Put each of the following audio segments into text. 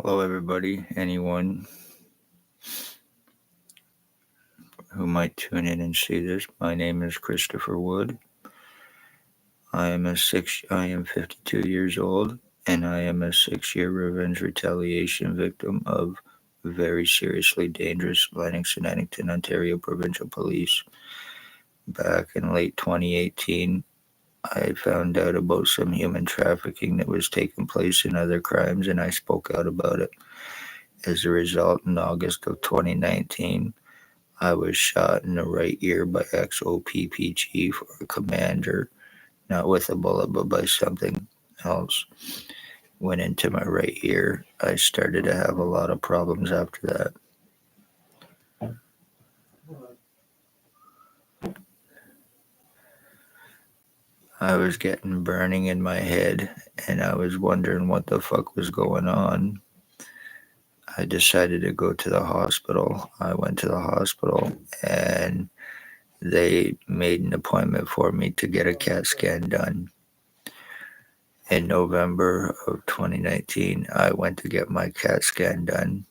Hello, everybody. Anyone who might tune in and see this, my name is Christopher Wood. I am 52 years old, and I am a 6-year revenge retaliation victim of very seriously dangerous Lennox and Addington, Ontario Provincial Police. Back in late 2018, I found out about some human trafficking that was taking place in other crimes, and I spoke out about it. As a result, in August of 2019, I was shot in the right ear by ex-O.p.p chief or commander, not with a bullet, but by something else. Went into my right ear. I started to have a lot of problems after that. I was getting burning in my head, and I was wondering what the fuck was going on. I decided to go to the hospital. I went to the hospital, and they made an appointment for me to get a CAT scan done. In November of 2019, I went to get my CAT scan done,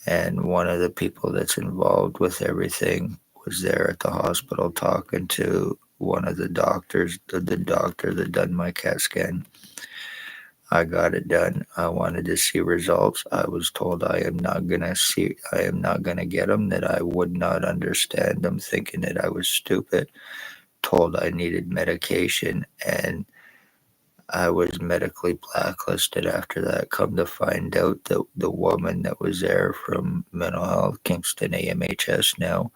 and one of the people that's involved with everything was there at the hospital talking to one of the doctors, the doctor that done my CAT scan. I got it done. I wanted to see results. I was told I am not gonna get them, that I would not understand them, thinking that I was stupid. Told I needed medication, and I was medically blacklisted after that. Come to find out that the woman that was there from mental health, Kingston AMHS now,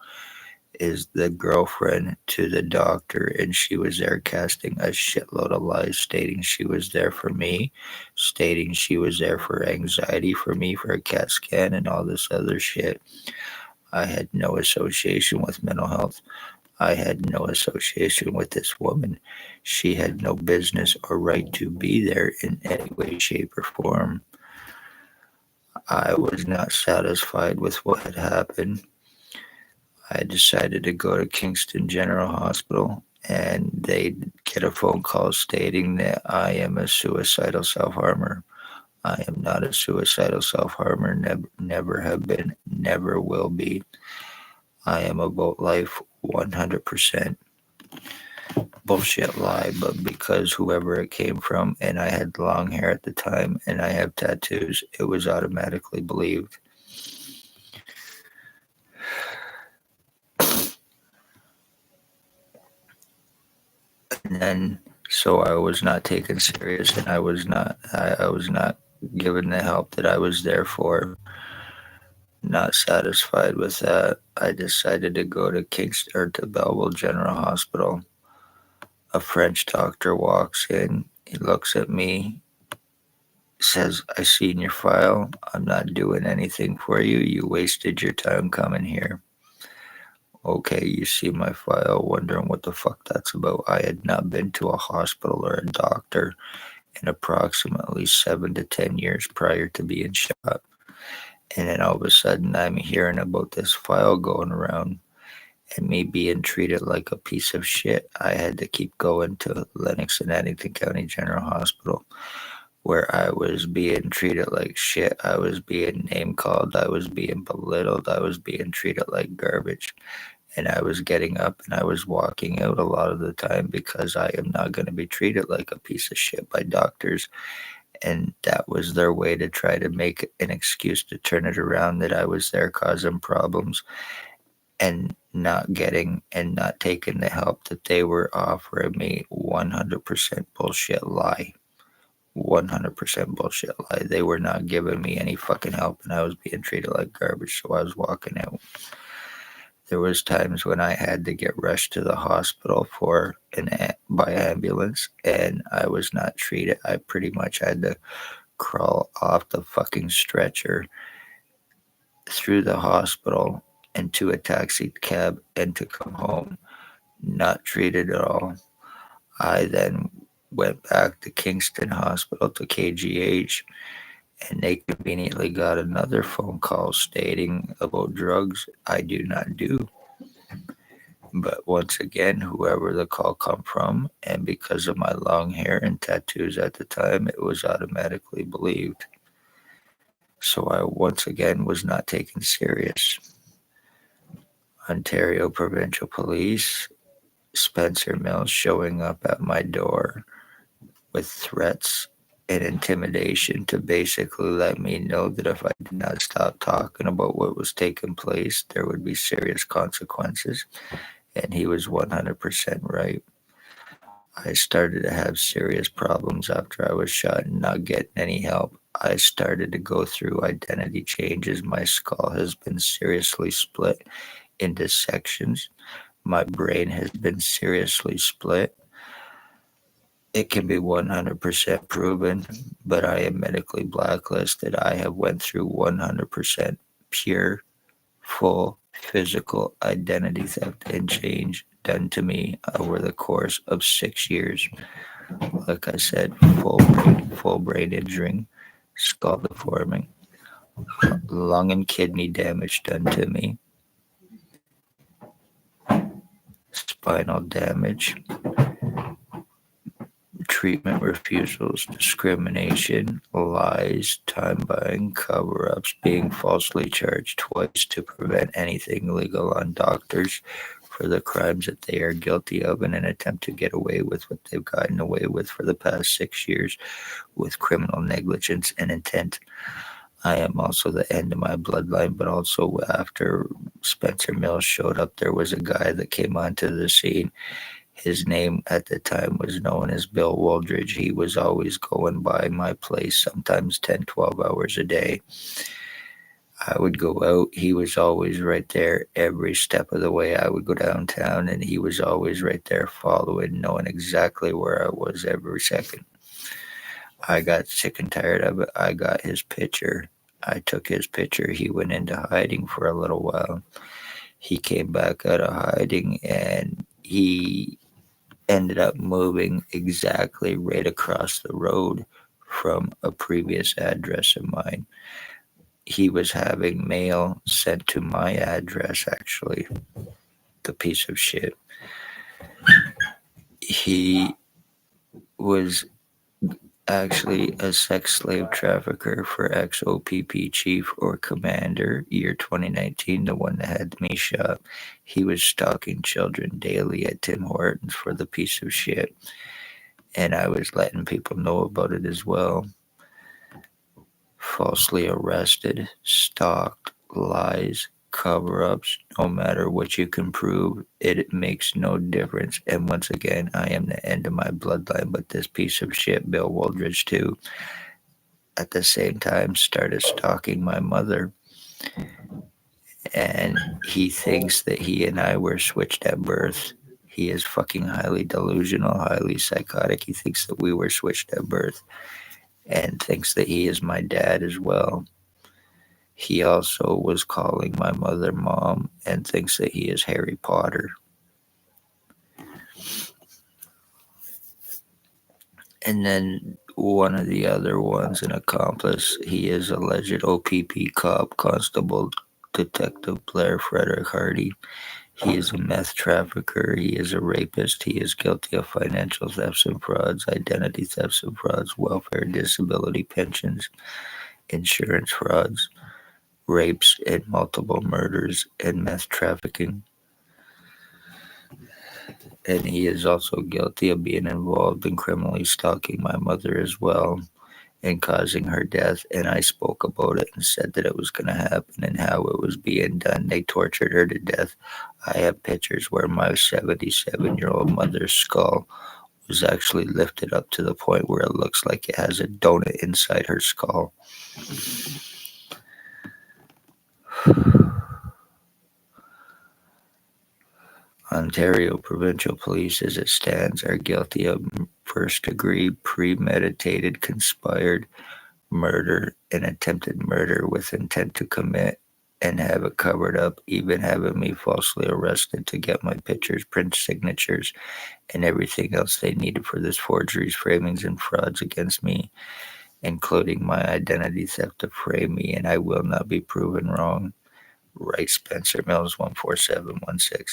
is the girlfriend to the doctor, and she was there casting a shitload of lies, stating she was there for me, stating she was there for anxiety for me for a CAT scan and all this other shit. I had no association with mental health. I had no association with this woman. She had no business or right to be there in any way, shape, or form. I was not satisfied with what had happened. I decided to go to Kingston General Hospital, and they get a phone call stating that I am a suicidal self-harmer. I am not a suicidal self-harmer, never have been, never will be. I am about life 100%. Bullshit lie, but because whoever it came from, and I had long hair at the time, and I have tattoos, it was automatically believed. And then, so I was not taken serious, and I was not given the help that I was there for. Not satisfied with that, I decided to go to Kingston or to Belleville General Hospital. A French doctor walks in. He looks at me, says, "I see in your file, I'm not doing anything for you. You wasted your time coming here." Okay, you see my file, wondering what the fuck that's about. I had not been to a hospital or a doctor in approximately 7 to 10 years prior to being shot. And then all of a sudden, I'm hearing about this file going around and me being treated like a piece of shit. I had to keep going to Lennox and Addington County General Hospital, where I was being treated like shit. I was being name called. I was being belittled. I was being treated like garbage. And I was getting up and I was walking out a lot of the time because I am not going to be treated like a piece of shit by doctors. And that was their way to try to make an excuse to turn it around, that I was there causing problems and not getting and not taking the help that they were offering me. 100% bullshit lie. 100% bullshit lie. They were not giving me any fucking help, and I was being treated like garbage, so I was walking out. There was times when I had to get rushed to the hospital by ambulance, and I was not treated. I pretty much had to crawl off the fucking stretcher through the hospital into a taxi cab and to come home. Not treated at all. I then went back to Kingston Hospital to KGH, and they conveniently got another phone call stating about drugs I do not do. But once again, whoever the call come from, and because of my long hair and tattoos at the time, it was automatically believed. So I once again was not taken serious. Ontario Provincial Police, Spencer Mills showing up at my door with threats and intimidation to basically let me know that if I did not stop talking about what was taking place, there would be serious consequences. And he was 100% right. I started to have serious problems after I was shot and not getting any help. I started to go through identity changes. My skull has been seriously split into sections. My brain has been seriously split. It can be 100% proven, but I am medically blacklisted. I have went through 100% pure, full physical identity theft and change done to me over the course of 6 years. Like I said, full brain injuring, skull deforming, lung and kidney damage done to me, spinal damage, treatment refusals, discrimination, lies, time buying, cover ups, being falsely charged twice to prevent anything legal on doctors for the crimes that they are guilty of in an attempt to get away with what they've gotten away with for the past 6 years with criminal negligence and intent. I am also the end of my bloodline, but also after Spencer Mills showed up, there was a guy that came onto the scene. His name at the time was known as Bill Wooldridge. He was always going by my place, sometimes 10, 12 hours a day. I would go out. He was always right there every step of the way. I would go downtown, and he was always right there following, knowing exactly where I was every second. I got sick and tired of it. I got his picture. I took his picture. He went into hiding for a little while. He came back out of hiding, and he ended up moving exactly right across the road from a previous address of mine. He was having mail sent to my address, actually, the piece of shit. He was actually a sex slave trafficker for ex-O.p.p chief or commander, year 2019, the one that had me shot. He was stalking children daily at Tim Hortons for the piece of shit, and I was letting people know about it as well. Falsely arrested, stalked, lies, cover ups, no matter what you can prove, it makes no difference. And once again, I am the end of my bloodline, but this piece of shit, Bill Wooldridge, too, at the same time started stalking my mother. And he thinks that he and I were switched at birth. He is fucking highly delusional, highly psychotic. He thinks that we were switched at birth and thinks that he is my dad as well. He also was calling my mother mom and thinks that he is Harry Potter. And then one of the other ones, an accomplice, he is alleged O.p.p cop, Constable Detective Blair Frederick Hardy. He is a meth trafficker. He is a rapist. He is guilty of financial thefts and frauds, identity thefts and frauds, welfare, disability, pensions, insurance frauds, rapes, and multiple murders, and meth trafficking. And he is also guilty of being involved in criminally stalking my mother as well and causing her death. And I spoke about it and said that it was going to happen and how it was being done. They tortured her to death. I have pictures where my 77-year-old mother's skull was actually lifted up to the point where it looks like it has a donut inside her skull. Ontario Provincial Police, as it stands, are guilty of first-degree, premeditated, conspired murder and attempted murder with intent to commit and have it covered up, even having me falsely arrested to get my pictures, print signatures, and everything else they needed for this forgeries, framings, and frauds against me, including my identity theft to frame me, and I will not be proven wrong. Right, Spencer Mills 14716.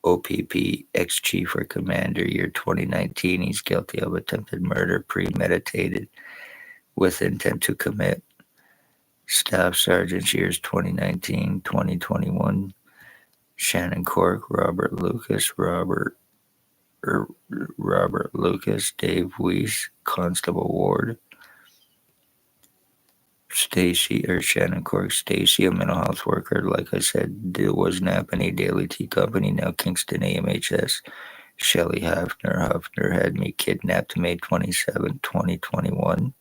O.p.p, ex-chief or commander, year 2019. He's guilty of attempted murder, premeditated, with intent to commit. Staff Sergeants years 2019, 2021. Shannon Cork, Robert Lucas, Robert Lucas, Dave Weiss, Constable Ward, Stacy or Shannon Cork, Stacy, a mental health worker. Like I said, it was Napanee Daily Tea Company, now Kingston AMHS. Shelley Hafner had me kidnapped May 27, 2021.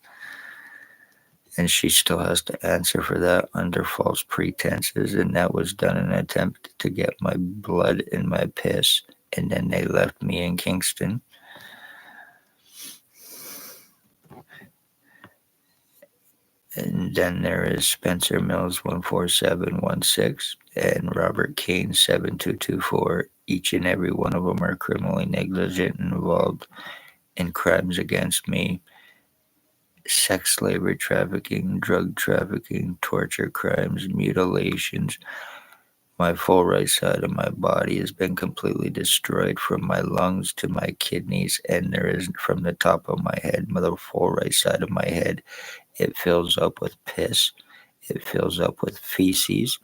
And she still has to answer for that under false pretenses. And that was done in an attempt to get my blood in my piss. And then they left me in Kingston. And then there is Spencer Mills 14716 and Robert Cain 7224. Each and every one of them are criminally negligent and involved in crimes against me. Sex slavery trafficking, drug trafficking, torture crimes, mutilations. My full right side of my body has been completely destroyed from my lungs to my kidneys, and there is from the top of my head, the full right side of my head, it fills up with piss, it fills up with feces,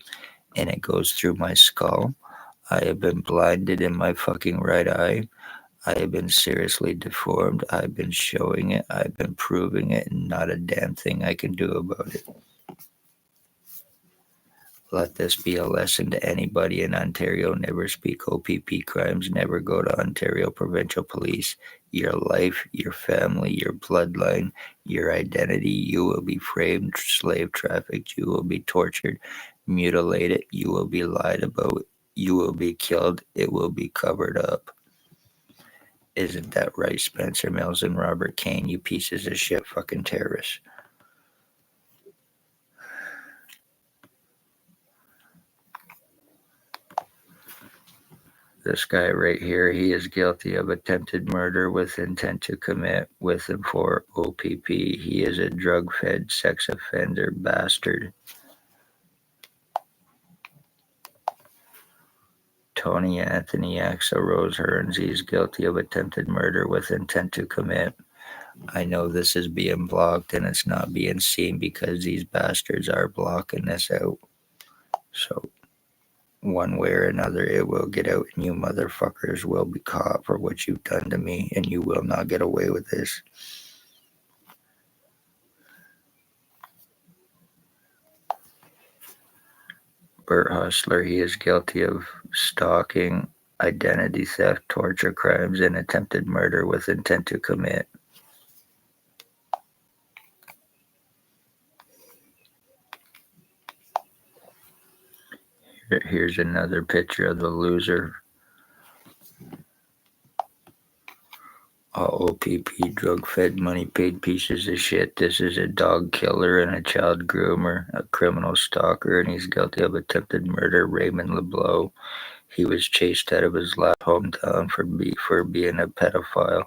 and it goes through my skull. I have been blinded in my fucking right eye. I have been seriously deformed. I've been showing it. I've been proving it, and not a damn thing I can do about it. Let this be a lesson to anybody in Ontario. Never speak O.p.p. crimes. Never go to Ontario Provincial Police. Your life, your family, your bloodline, your identity. You will be framed, slave trafficked. You will be tortured, mutilated. You will be lied about. You will be killed. It will be covered up. Isn't that right, Spencer Mills and Robert Cain, you pieces of shit fucking terrorists? This guy right here, he is guilty of attempted murder with intent to commit with and for O.p.p. He is a drug-fed sex offender bastard. Tony Anthony Axel Rose Hearns, he is guilty of attempted murder with intent to commit. I know this is being blocked and it's not being seen because these bastards are blocking this out. So one way or another, it will get out, and you motherfuckers will be caught for what you've done to me, and you will not get away with this. Bert Hustler, he is guilty of stalking, identity theft, torture crimes, and attempted murder with intent to commit. Here's another picture of the loser. All O.p.p. drug-fed, money-paid pieces of shit. This is a dog killer and a child groomer, a criminal stalker, and he's guilty of attempted murder. Raymond LeBlanc. He was chased out of his last hometown for being a pedophile.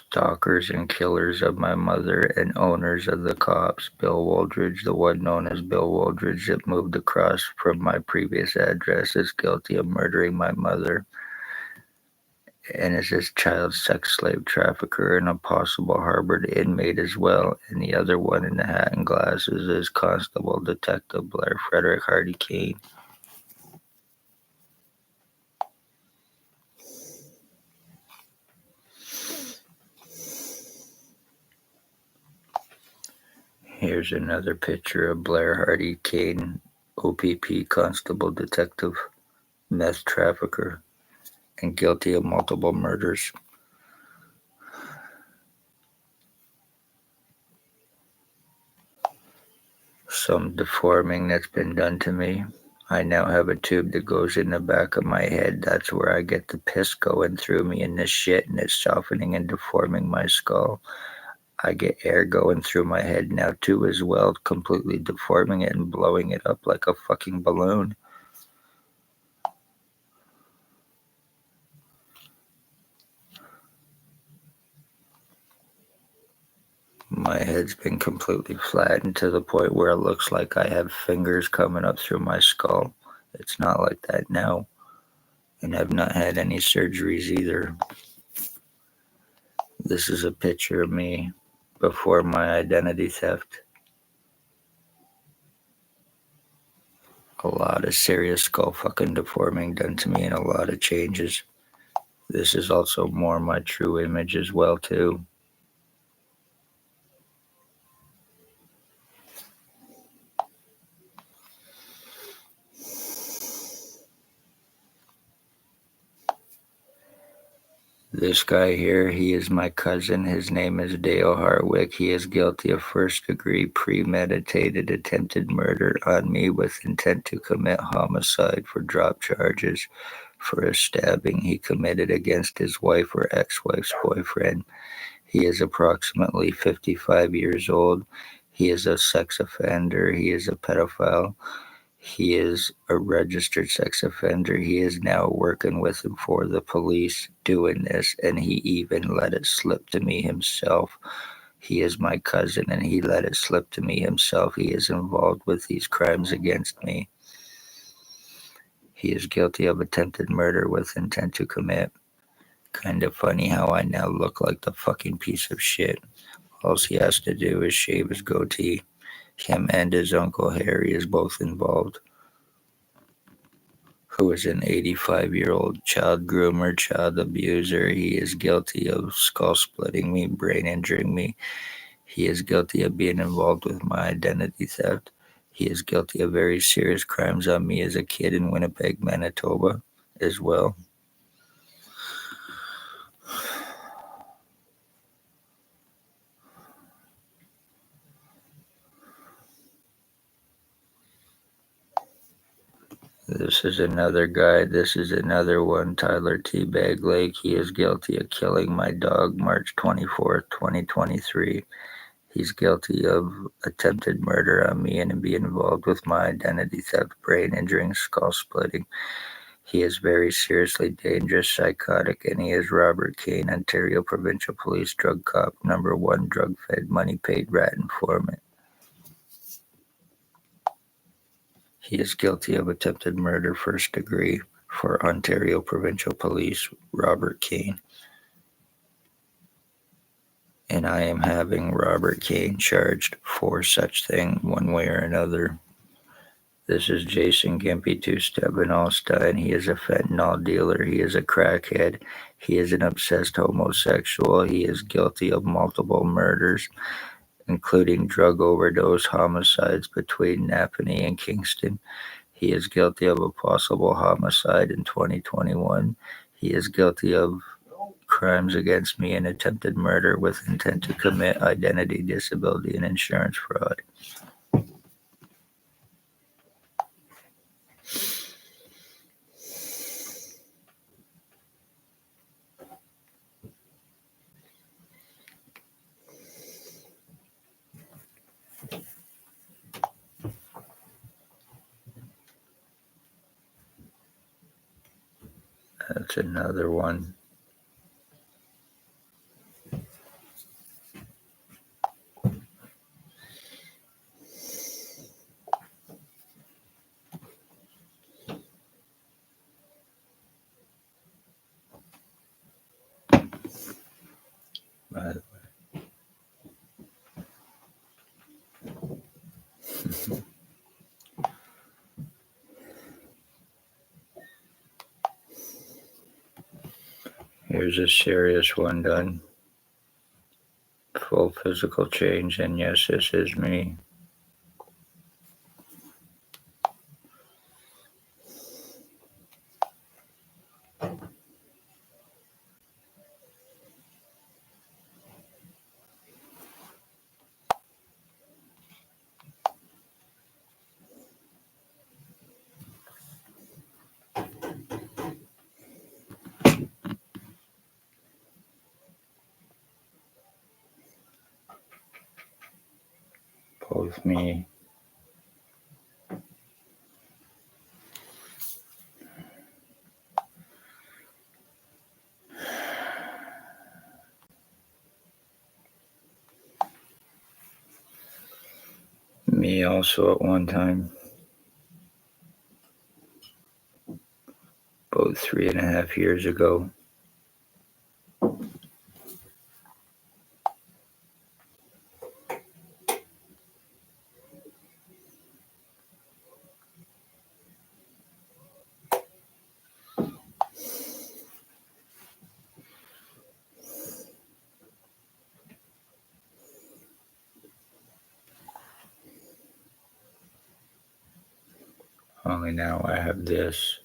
Stalkers and killers of my mother and owners of the cops. Bill Wooldridge, the one known as Bill Wooldridge that moved across from my previous address, is guilty of murdering my mother and is this child sex slave trafficker and a possible harbored inmate as well. And the other one in the hat and glasses is Constable Detective Blair Frederick Hardy Cain. Here's another picture of Blair Hardy Cain, O.p.p. Constable Detective, meth trafficker, and guilty of multiple murders. Some deforming that's been done to me. I now have a tube that goes in the back of my head. That's where I get the piss going through me and this shit, and it's softening and deforming my skull. I get air going through my head now too as well, completely deforming it and blowing it up like a fucking balloon. My head's been completely flattened to the point where it looks like I have fingers coming up through my skull. It's not like that now. And I've not had any surgeries either. This is a picture of me before my identity theft. A lot of serious skull fucking deforming done to me and a lot of changes. This is also more my true image as well too. This guy here, he is my cousin. His name is Dale Hartwick. He is guilty of first-degree premeditated attempted murder on me with intent to commit homicide for drop charges for a stabbing he committed against his wife or ex-wife's boyfriend. He is approximately 55 years old. He is a sex offender. He is a pedophile. He is a registered sex offender. He is now working with him for the police doing this, and he even let it slip to me himself. He is my cousin, and he let it slip to me himself. He is involved with these crimes against me. He is guilty of attempted murder with intent to commit. Kind of funny how I now look like the fucking piece of shit. All he has to do is shave his goatee. Him and his Uncle Harry is both involved, who is an 85-year-old child groomer, child abuser. He is guilty of skull splitting me, brain injuring me. He is guilty of being involved with my identity theft. He is guilty of very serious crimes on me as a kid in Winnipeg, Manitoba as well. This is another guy. This is another one, Tyler Teabag Lake. He is guilty of killing my dog March 24th, 2023. He's guilty of attempted murder on me and being involved with my identity theft, brain injuring, skull splitting. He is very seriously dangerous, psychotic, and he is Robert Cain, Ontario Provincial Police Drug Cop, #1 drug-fed, money-paid rat informant. He is guilty of attempted murder, first degree, for Ontario Provincial Police, Robert Cain. And I am having Robert Cain charged for such thing one way or another. This is Jason Gimpy Two-Step vanalstine. He is a fentanyl dealer. He is a crackhead. He is an obsessed homosexual. He is guilty of multiple murders, including drug overdose homicides between Napanee and Kingston. He is guilty of a possible homicide in 2021. He is guilty of crimes against me and attempted murder with intent to commit identity, disability, and insurance fraud. That's another one. By the way. Here's a serious one done. Full physical change, and yes, this is me. Both me. Me also at one time. Both 3.5 years ago. Only now I have this.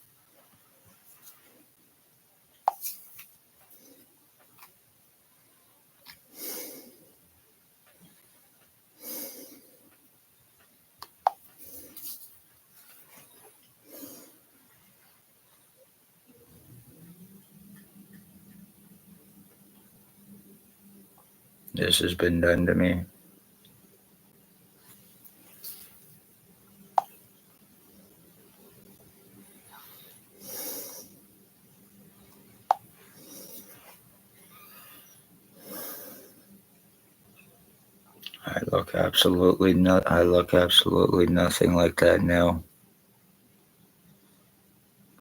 This has been done to me. I look absolutely nothing like that now.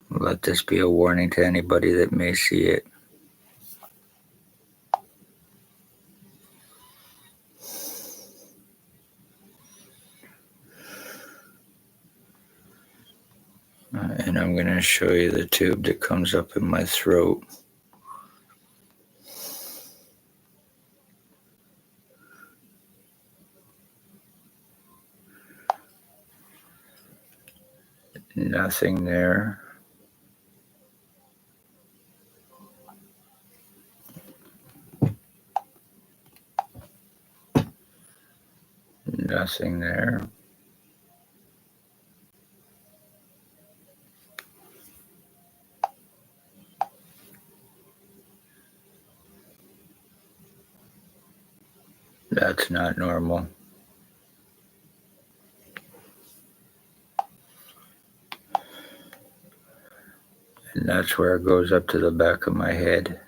Let this be a warning to anybody that may see it. And I'm going to show you the tube that comes up in my throat. Nothing there. Nothing there. That's not normal. And that's where it goes up to the back of my head.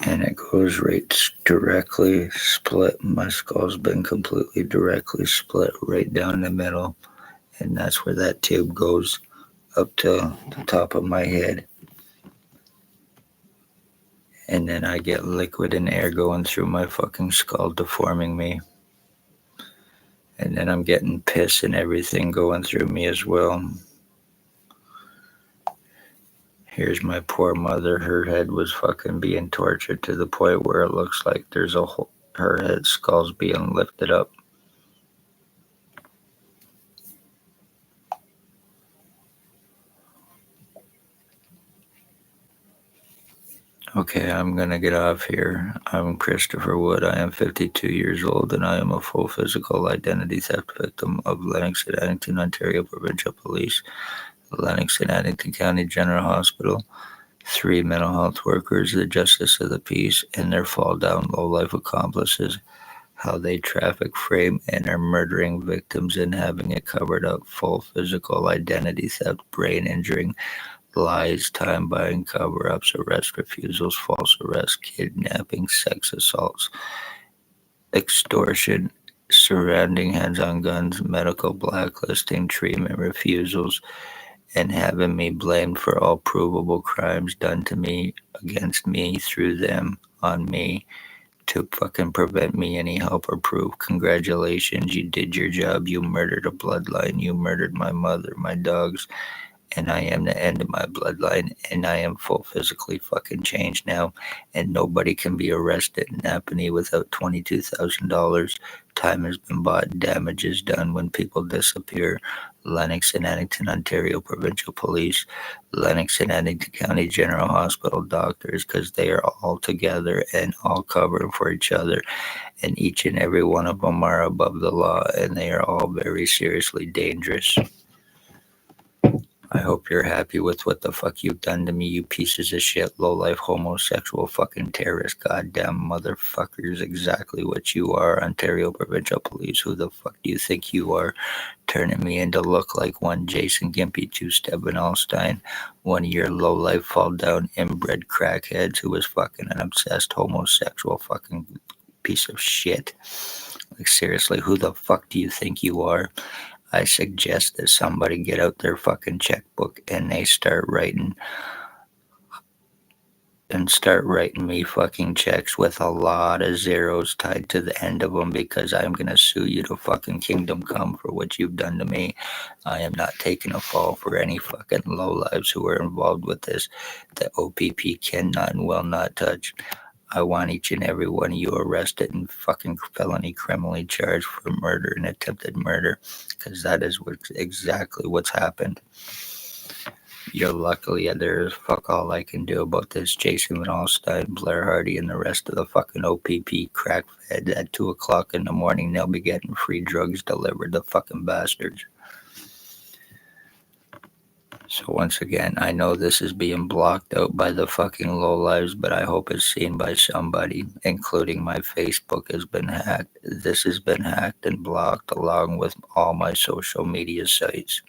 And it goes right directly split. My skull's been completely directly split right down the middle. And that's where that tube goes, up to the top of my head. And then I get liquid and air going through my fucking skull, deforming me. And then I'm getting piss and everything going through me as well. Here's my poor mother. Her head was fucking being tortured to the point where it looks like there's a whole, her head skull's being lifted up. Okay, I'm gonna get off here. I'm Christopher Wood. I am 52 years old, and I am a full physical identity theft victim of Lennox and Addington, Ontario Provincial Police, Lennox and Addington County General Hospital, 3 mental health workers, the Justice of the Peace, and their fall-down low-life accomplices, how they traffic, frame, and are murdering victims and having it covered up, full physical identity theft, brain injuring, lies, time buying, cover-ups, arrest refusals, false arrest, kidnapping, sex assaults, extortion, surrounding hands-on guns, medical blacklisting, treatment refusals, and having me blamed for all provable crimes done to me, against me, through them, on me, to fucking prevent me any help or proof. Congratulations, you did your job. You murdered a bloodline. You murdered my mother, my dogs, and I am the end of my bloodline, and I am full physically fucking changed now, and nobody can be arrested in Napanee without $22,000. Time has been bought, damage is done when people disappear. Lennox and Addington, Ontario Provincial Police, Lennox and Addington County General Hospital doctors, because they are all together and all covering for each other, and each and every one of them are above the law, and they are all very seriously dangerous. I hope you're happy with what the fuck you've done to me, you pieces of shit, low-life, homosexual, fucking terrorist, goddamn motherfuckers, exactly what you are, Ontario Provincial Police. Who the fuck do you think you are, turning me into look like one Jason Gimpy, two-step vanalstine, one of your low-life, fall-down, inbred crackheads who was fucking an obsessed homosexual fucking piece of shit. Like, seriously, who the fuck do you think you are? I suggest that somebody get out their fucking checkbook and they start writing me fucking checks with a lot of zeros tied to the end of them, because I'm gonna sue you to fucking kingdom come for what you've done to me. I am not taking a fall for any fucking lowlifes who are involved with this that O.p.p cannot and will not touch. I want each and every one of you arrested and fucking felony criminally charged for murder and attempted murder, because that is exactly what's happened. You're luckily there's fuck all I can do about this. Jason Vanalstine, Blair Hardy, and the rest of the fucking O.p.p crackfed at 2 o'clock in the morning. They'll be getting free drugs delivered, the fucking bastards. So once again, I know this is being blocked out by the fucking lowlives, but I hope it's seen by somebody, including my Facebook has been hacked. This has been hacked and blocked along with all my social media sites,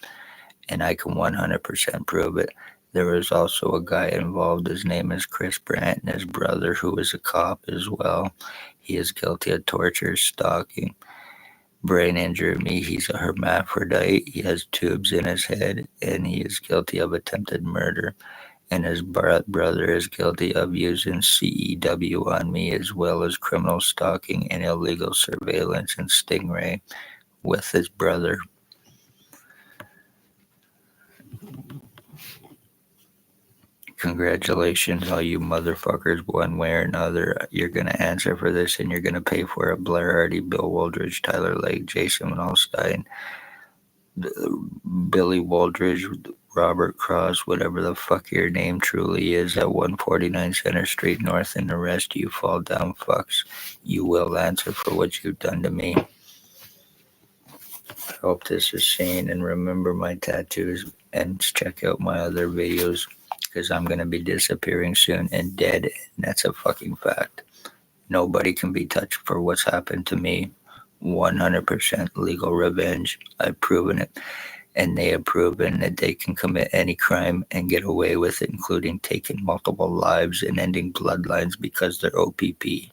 and I can 100% prove it. There is also a guy involved. His name is Chris Brandt, and his brother, who is a cop as well. He is guilty of torture, stalking, brain injury me. He's a hermaphrodite. He has tubes in his head, and he is guilty of attempted murder. And his brother is guilty of using CEW on me, as well as criminal stalking and illegal surveillance and stingray with his brother. Congratulations, all you motherfuckers, one way or another. You're going to answer for this, and you're going to pay for it. Blair Hardy, Bill Wooldridge, Tyler Lake, Jason Vanalstine, Billy Wooldridge, Robert Cross, whatever the fuck your name truly is, at 149 Center Street North, and the rest of you fall down fucks. You will answer for what you've done to me. I hope this is seen, and remember my tattoos, and check out my other videos, because I'm going to be disappearing soon and dead, and that's a fucking fact. Nobody can be touched for what's happened to me. 100% legal revenge. I've proven it, and they have proven that they can commit any crime and get away with it, including taking multiple lives and ending bloodlines because they're O.p.p.